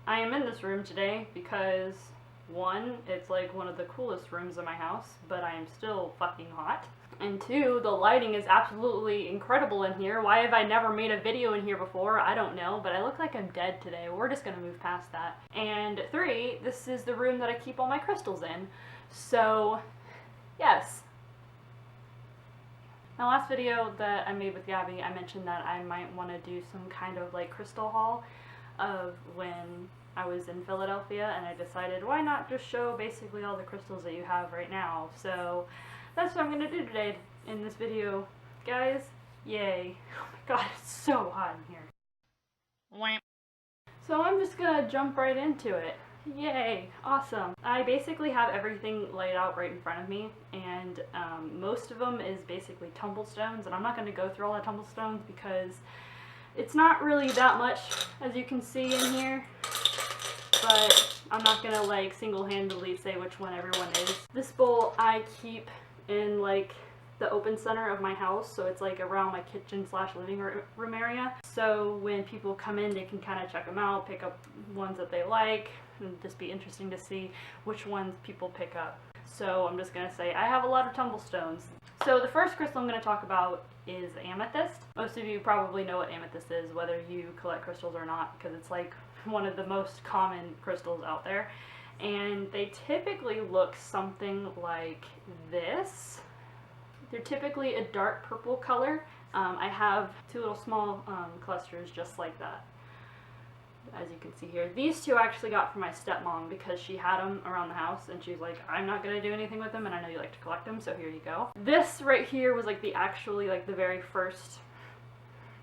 I am in this room today because, one, it's like one of the coolest rooms in my house, but I am still fucking hot. And two, the lighting is absolutely incredible in here. Why have I never made a video in here before? I don't know, but I look like I'm dead today. We're just gonna move past that. And three, this is the room that I keep all my crystals in. So, yes. My last video that I made with Gabby, I mentioned that I might want to do some kind of like crystal haul of when I was in Philadelphia, and I decided why not just show basically all the crystals that you have right now. So that's what I'm going to do today in this video. Guys, yay. Oh my god, it's so hot in here. Wham. So I'm just going to jump right into it. Yay, awesome. I basically have everything laid out right in front of me, and most of them is basically tumblestones, and I'm not going to go through all the tumblestones because it's not really that much, as you can see in here, but I'm not going to like single-handedly say which one everyone is. This bowl I keep in like the open center of my house, so it's like around my kitchen / living room area, so when people come in they can kind of check them out, pick up ones that they like, and just be interesting to see which ones people pick up. So I'm just going to say I have a lot of tumblestones. So the first crystal I'm going to talk about is amethyst. Most of you probably know what amethyst is, whether you collect crystals or not, because it's like one of the most common crystals out there. And they typically look something like this. They're typically a dark purple color. I have two little small clusters just like that, as you can see here. These two I actually got from my stepmom because she had them around the house and she's like, I'm not gonna do anything with them and I know you like to collect them, so here you go. This right here was like the very first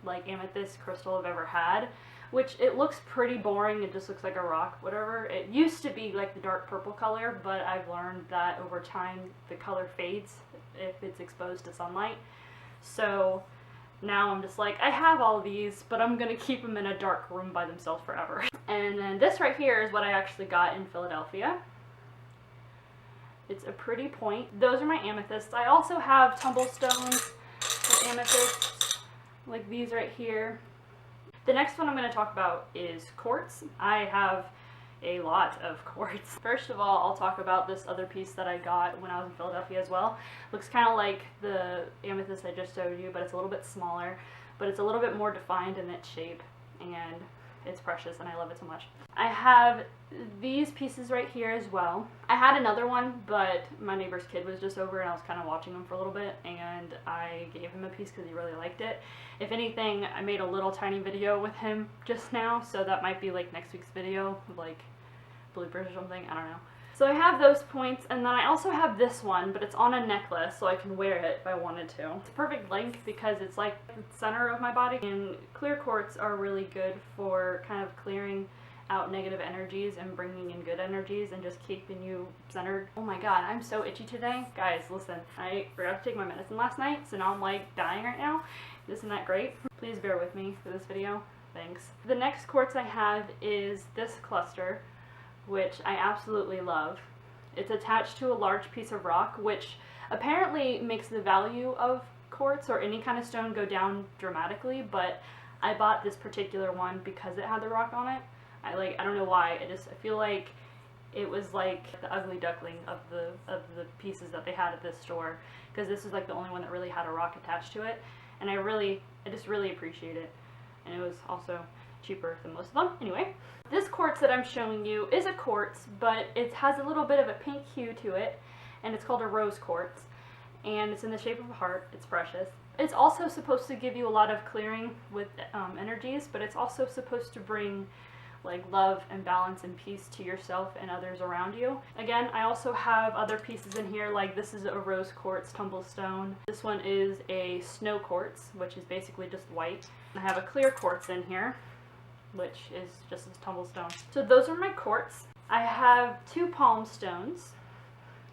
like amethyst crystal I've ever had, which it looks pretty boring. It just looks like a rock, whatever. It used to be like the dark purple color, but I've learned that over time the color fades if it's exposed to sunlight. So now I'm just like, I have all these, but I'm gonna keep them in a dark room by themselves forever. And then this right here is what I actually got in Philadelphia. It's a pretty point. Those are my amethysts. I also have tumblestones with amethysts, like these right here. The next one I'm going to talk about is quartz. I have a lot of quartz. First of all, I'll talk about this other piece that I got when I was in Philadelphia as well. Looks kind of like the amethyst I just showed you, but it's a little bit smaller, but it's a little bit more defined in its shape, and it's precious and I love it so much. I have these pieces right here as well. I had another one, but my neighbor's kid was just over and I was kind of watching him for a little bit, and I gave him a piece because he really liked it. If anything, I made a little tiny video with him just now, so that might be like next week's video, like bloopers or something, I don't know. So I have those points, and then I also have this one, but it's on a necklace, so I can wear it if I wanted to. It's a perfect length because it's like the center of my body, and clear quartz are really good for kind of clearing out negative energies and bringing in good energies and just keeping you centered. Oh my god, I'm so itchy today. Guys, listen, I forgot to take my medicine last night, so now I'm like dying right now. Isn't that great? Please bear with me for this video. Thanks. The next quartz I have is this cluster, which I absolutely love. It's attached to a large piece of rock, which apparently makes the value of quartz or any kind of stone go down dramatically, but I bought this particular one because it had the rock on it. I don't know why, I feel like it was like the ugly duckling of the pieces that they had at this store, because this is like the only one that really had a rock attached to it, and I just really appreciate it, and it was also cheaper than most of them. Anyway, this quartz that I'm showing you is a quartz, but it has a little bit of a pink hue to it, and it's called a rose quartz, and it's in the shape of a heart. It's precious. It's also supposed to give you a lot of clearing with energies, but it's also supposed to bring like love and balance and peace to yourself and others around you. Again, I also have other pieces in here, like this is a rose quartz tumblestone. This one is a snow quartz, which is basically just white. I have a clear quartz in here, which is just a tumblestone. So those are my quartz. I have two palm stones,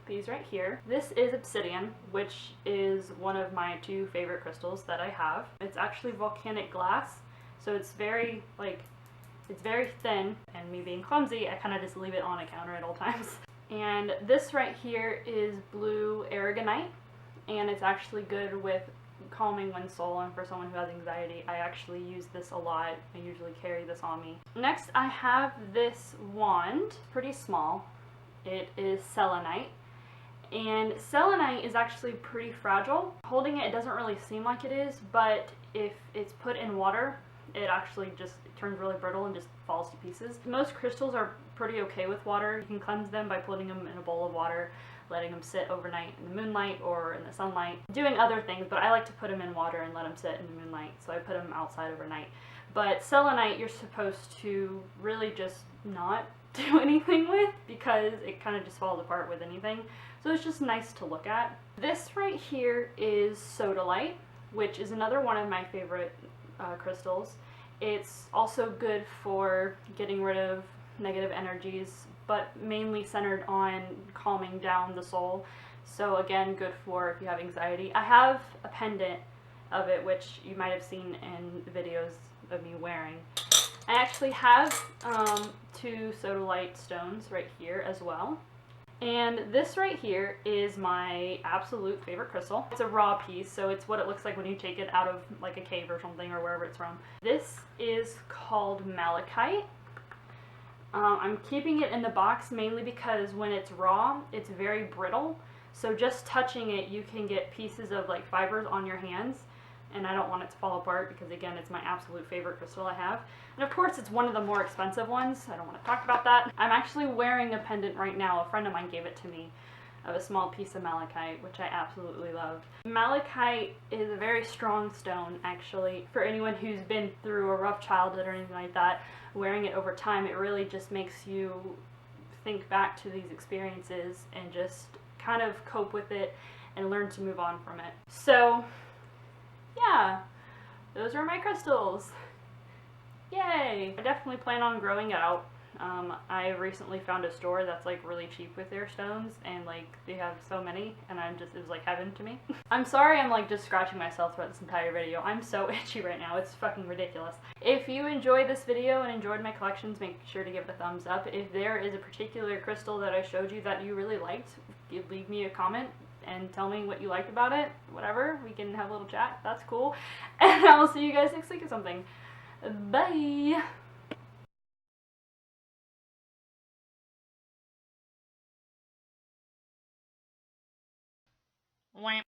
these right here. This is obsidian, which is one of my two favorite crystals that I have. It's actually volcanic glass, so it's very thin, and me being clumsy, I kind of just leave it on a counter at all times. And this right here is blue aragonite, and it's actually good with calming when swollen for someone who has anxiety. I actually use this a lot. I usually carry this on me. Next, I have this wand, pretty small. It is selenite. And selenite is actually pretty fragile. Holding it, it doesn't really seem like it is, but if it's put in water, it actually just turns really brittle and just falls to pieces. Most crystals are pretty okay with water. You can cleanse them by putting them in a bowl of water, letting them sit overnight in the moonlight or in the sunlight, doing other things, but I like to put them in water and let them sit in the moonlight, so I put them outside overnight. But selenite, you're supposed to really just not do anything with, because it kind of just falls apart with anything. So it's just nice to look at. This right here is sodalite, which is another one of my favorite crystals. It's also good for getting rid of negative energies, but mainly centered on calming down the soul. So again, good for if you have anxiety. I have a pendant of it, which you might have seen in videos of me wearing. I actually have 2 sodalite stones right here as well. And this right here is my absolute favorite crystal. It's a raw piece, so it's what it looks like when you take it out of like a cave or something, or wherever it's from. This is called malachite. I'm keeping it in the box mainly because when it's raw, it's very brittle. So just touching it, you can get pieces of like fibers on your hands. And I don't want it to fall apart because, again, it's my absolute favorite crystal I have. And of course, it's one of the more expensive ones. I don't want to talk about that. I'm actually wearing a pendant right now. A friend of mine gave it to me, of a small piece of malachite, which I absolutely love. Malachite is a very strong stone, actually. For anyone who's been through a rough childhood or anything like that, wearing it over time, it really just makes you think back to these experiences and just kind of cope with it and learn to move on from it. So yeah, those are my crystals. Yay! I definitely plan on growing out. I recently found a store that's like really cheap with their stones, and like they have so many, and it was like heaven to me. I'm sorry I'm like just scratching myself throughout this entire video. I'm so itchy right now, it's fucking ridiculous. If you enjoyed this video and enjoyed my collections, make sure to give it a thumbs up. If there is a particular crystal that I showed you that you really liked, leave me a comment and tell me what you liked about it. Whatever, we can have a little chat, that's cool. And I will see you guys next week or something. Bye! Wham.